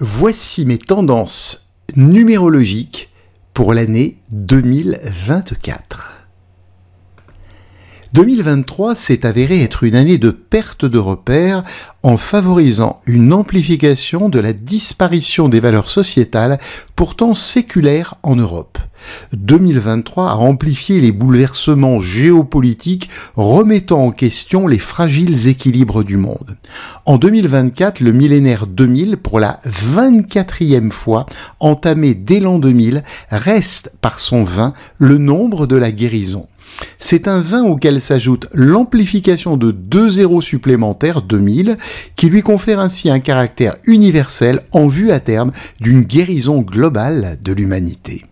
Voici mes tendances numérologiques pour l'année 2024. 2023 s'est avéré être une année de perte de repères en favorisant une amplification de la disparition des valeurs sociétales pourtant séculaires en Europe. 2023 a amplifié les bouleversements géopolitiques remettant en question les fragiles équilibres du monde. En 2024, le millénaire 2000, pour la 24e fois, entamé dès l'an 2000, reste par son 20 le nombre de la guérison. C'est un 20 auquel s'ajoute l'amplification de 2 zéros supplémentaires, 2000, qui lui confère ainsi un caractère universel en vue à terme d'une guérison globale de l'humanité.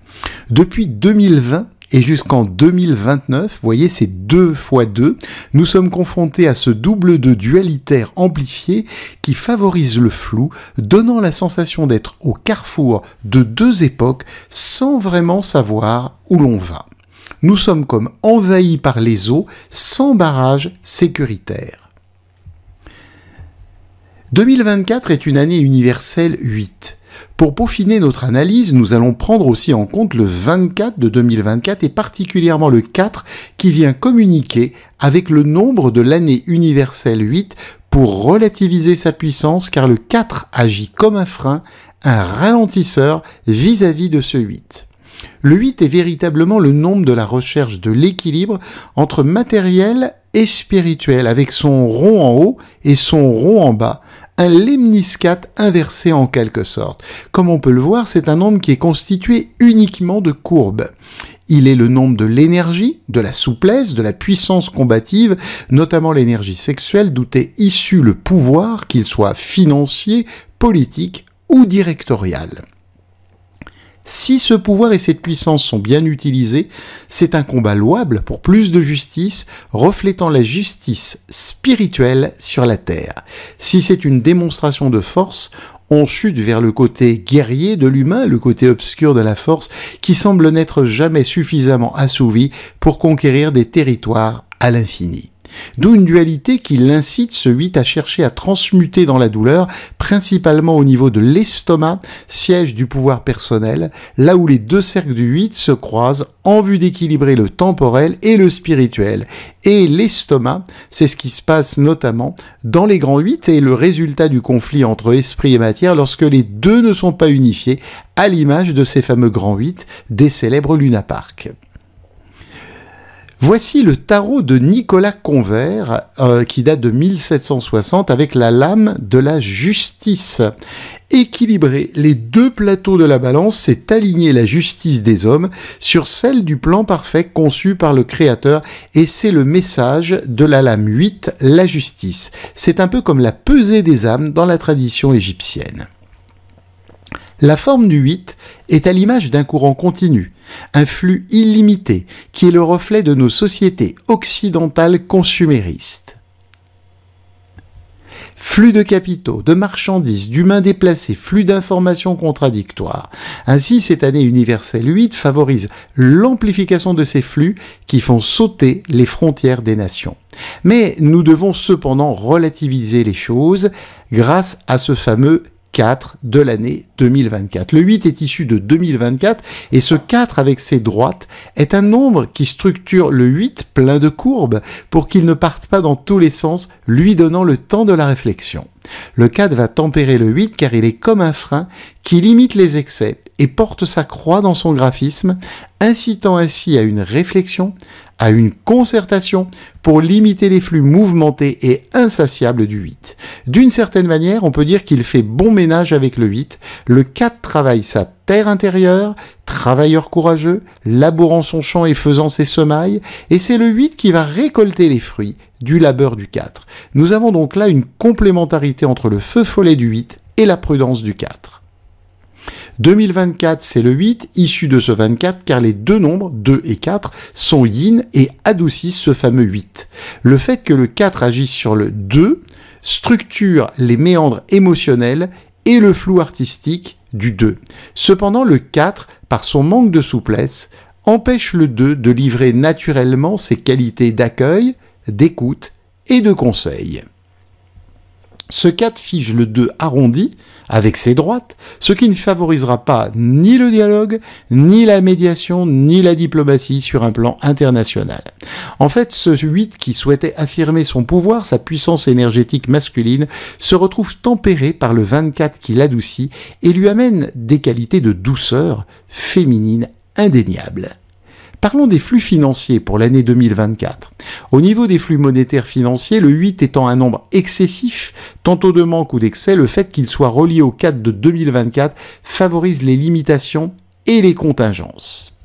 Depuis 2020 et jusqu'en 2029, voyez ces 2 fois 2, nous sommes confrontés à ce double 2 dualitaire amplifié qui favorise le flou, donnant la sensation d'être au carrefour de 2 époques sans vraiment savoir où l'on va. Nous sommes comme envahis par les eaux, sans barrage sécuritaire. 2024 est une année universelle 8. Pour peaufiner notre analyse, nous allons prendre aussi en compte le 24 de 2024 et particulièrement le 4 qui vient communiquer avec le nombre de l'année universelle 8 pour relativiser sa puissance car le 4 agit comme un frein, un ralentisseur vis-à-vis de ce 8. Le 8 est véritablement le nombre de la recherche de l'équilibre entre matériel et spirituel, avec son rond en haut et son rond en bas, un lemniscate inversé en quelque sorte. Comme on peut le voir, c'est un nombre qui est constitué uniquement de courbes. Il est le nombre de l'énergie, de la souplesse, de la puissance combative, notamment l'énergie sexuelle, d'où est issu le pouvoir, qu'il soit financier, politique ou directorial. Si ce pouvoir et cette puissance sont bien utilisés, c'est un combat louable pour plus de justice, reflétant la justice spirituelle sur la terre. Si c'est une démonstration de force, on chute vers le côté guerrier de l'humain, le côté obscur de la force, qui semble n'être jamais suffisamment assouvi pour conquérir des territoires à l'infini. D'où une dualité qui l'incite, ce 8, à chercher à transmuter dans la douleur, principalement au niveau de l'estomac, siège du pouvoir personnel, là où les 2 cercles du 8 se croisent en vue d'équilibrer le temporel et le spirituel. Et l'estomac, c'est ce qui se passe notamment dans les grands 8 et le résultat du conflit entre esprit et matière lorsque les deux ne sont pas unifiés, à l'image de ces fameux grands 8 des célèbres lunaparks. Voici le tarot de Nicolas Convert, qui date de 1760, avec la lame de la justice. Équilibrer les 2 plateaux de la balance, c'est aligner la justice des hommes sur celle du plan parfait conçu par le Créateur, et c'est le message de la lame 8, la justice. C'est un peu comme la pesée des âmes dans la tradition égyptienne. La forme du 8 est à l'image d'un courant continu, un flux illimité qui est le reflet de nos sociétés occidentales consuméristes. Flux de capitaux, de marchandises, d'humains déplacés, flux d'informations contradictoires. Ainsi, cette année universelle 8 favorise l'amplification de ces flux qui font sauter les frontières des nations. Mais nous devons cependant relativiser les choses grâce à ce fameux 4 de l'année 2024. Le 8 est issu de 2024 et ce 4 avec ses droites est un nombre qui structure le 8 plein de courbes pour qu'il ne parte pas dans tous les sens, lui donnant le temps de la réflexion. Le 4 va tempérer le 8 car il est comme un frein qui limite les excès et porte sa croix dans son graphisme, incitant ainsi à une réflexion, à une concertation pour limiter les flux mouvementés et insatiables du 8. D'une certaine manière, on peut dire qu'il fait bon ménage avec le 8. Le 4 travaille sa terre intérieure, travailleur courageux, labourant son champ et faisant ses semailles, et c'est le 8 qui va récolter les fruits du labeur du 4. Nous avons donc là une complémentarité entre le feu follet du 8 et la prudence du 4. 2024, c'est le 8, issu de ce 24, car les 2 nombres, 2 et 4, sont yin et adoucissent ce fameux 8. Le fait que le 4 agisse sur le 2 structure les méandres émotionnels et le flou artistique du 2. Cependant, le 4, par son manque de souplesse, empêche le 2 de livrer naturellement ses qualités d'accueil, d'écoute et de conseil. Ce 4 fige le 2 arrondi avec ses droites, ce qui ne favorisera pas ni le dialogue, ni la médiation, ni la diplomatie sur un plan international. En fait, ce 8 qui souhaitait affirmer son pouvoir, sa puissance énergétique masculine, se retrouve tempéré par le 24 qui l'adoucit et lui amène des qualités de douceur féminine indéniables. Parlons des flux financiers pour l'année 2024. Au niveau des flux monétaires financiers, le 8 étant un nombre excessif, tantôt de manque ou d'excès, le fait qu'il soit relié au 4 de 2024 favorise les limitations et les contingences.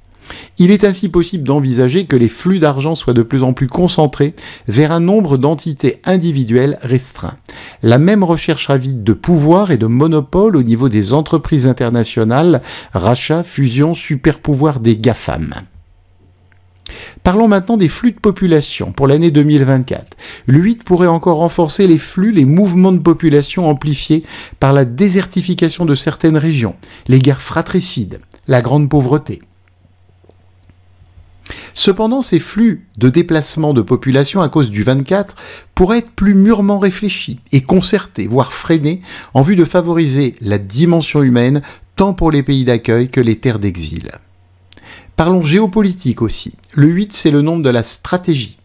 Il est ainsi possible d'envisager que les flux d'argent soient de plus en plus concentrés vers un nombre d'entités individuelles restreint. La même recherche avide de pouvoir et de monopole au niveau des entreprises internationales, rachats, fusions, super-pouvoirs des GAFAM. Parlons maintenant des flux de population pour l'année 2024. Le 8 pourrait encore renforcer les flux, les mouvements de population amplifiés par la désertification de certaines régions, les guerres fratricides, la grande pauvreté. Cependant, ces flux de déplacement de population à cause du 24 pourraient être plus mûrement réfléchis et concertés, voire freinés, en vue de favoriser la dimension humaine tant pour les pays d'accueil que les terres d'exil. Parlons géopolitique aussi. Le 8, c'est le nombre de la stratégie.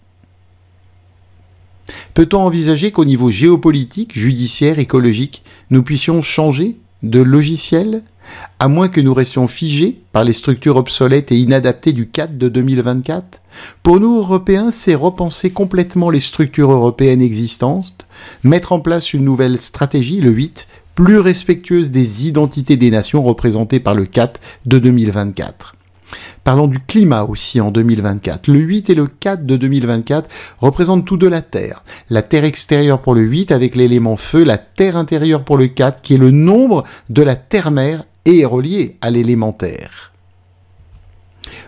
Peut-on envisager qu'au niveau géopolitique, judiciaire, écologique, nous puissions changer de logiciel, à moins que nous restions figés par les structures obsolètes et inadaptées du 4 de 2024 ? Pour nous, Européens, c'est repenser complètement les structures européennes existantes, mettre en place une nouvelle stratégie, le 8, plus respectueuse des identités des nations représentées par le 4 de 2024. Parlons du climat aussi en 2024. Le 8 et le 4 de 2024 représentent tous deux la Terre. La Terre extérieure pour le 8 avec l'élément feu, la Terre intérieure pour le 4 qui est le nombre de la Terre-mère et est relié à l'élément terre.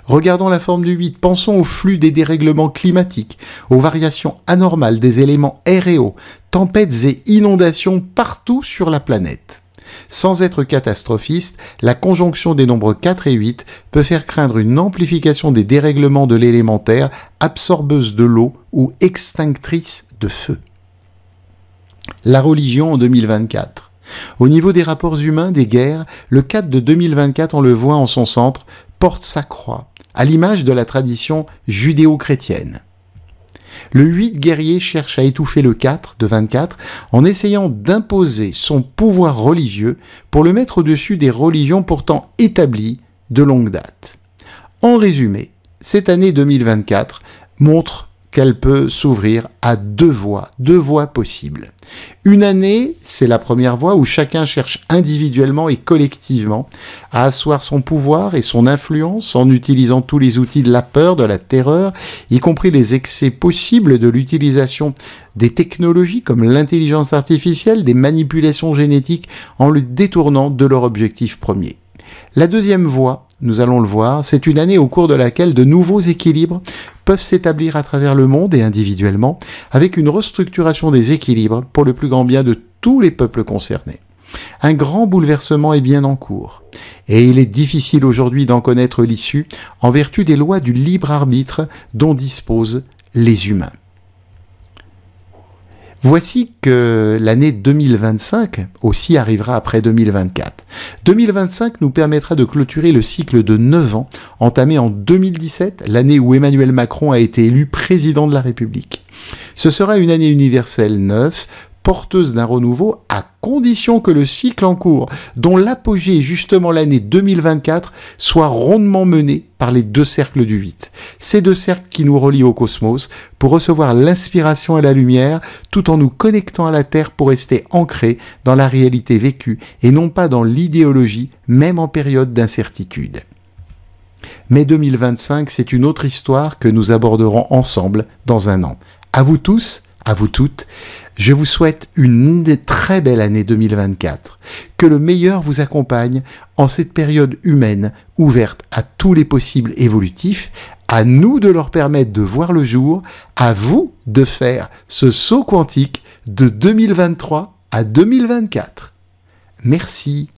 Regardons la forme du 8, pensons au flux des dérèglements climatiques, aux variations anormales des éléments air et eau, tempêtes et inondations partout sur la planète. Sans être catastrophiste, la conjonction des nombres 4 et 8 peut faire craindre une amplification des dérèglements de l'élémentaire, absorbeuse de l'eau ou extinctrice de feu. La religion en 2024. Au niveau des rapports humains, des guerres, le 4 de 2024, on le voit en son centre, porte sa croix, à l'image de la tradition judéo-chrétienne. Le 8 guerrier cherche à étouffer le 4 de 24 en essayant d'imposer son pouvoir religieux pour le mettre au-dessus des religions pourtant établies de longue date. En résumé, cette année 2024 montre qu'elle peut s'ouvrir à deux voies possibles. Une année, c'est la première voie où chacun cherche individuellement et collectivement à asseoir son pouvoir et son influence en utilisant tous les outils de la peur, de la terreur, y compris les excès possibles de l'utilisation des technologies comme l'intelligence artificielle, des manipulations génétiques en le détournant de leur objectif premier. La deuxième voie, nous allons le voir, c'est une année au cours de laquelle de nouveaux équilibres peuvent s'établir à travers le monde et individuellement, avec une restructuration des équilibres pour le plus grand bien de tous les peuples concernés. Un grand bouleversement est bien en cours, et il est difficile aujourd'hui d'en connaître l'issue en vertu des lois du libre arbitre dont disposent les humains. Voici que l'année 2025 aussi arrivera après 2024. 2025 nous permettra de clôturer le cycle de 9 ans entamé en 2017, l'année où Emmanuel Macron a été élu président de la République. Ce sera une année universelle neuve, porteuse d'un renouveau, à condition que le cycle en cours, dont l'apogée est justement l'année 2024, soit rondement mené par les deux cercles du 8. Ces deux cercles qui nous relient au cosmos pour recevoir l'inspiration et la lumière, tout en nous connectant à la Terre pour rester ancrés dans la réalité vécue et non pas dans l'idéologie, même en période d'incertitude. Mais 2025, c'est une autre histoire que nous aborderons ensemble dans un an. À vous tous, à vous toutes, je vous souhaite une très belle année 2024. Que le meilleur vous accompagne en cette période humaine ouverte à tous les possibles évolutifs, à nous de leur permettre de voir le jour, à vous de faire ce saut quantique de 2023 à 2024. Merci.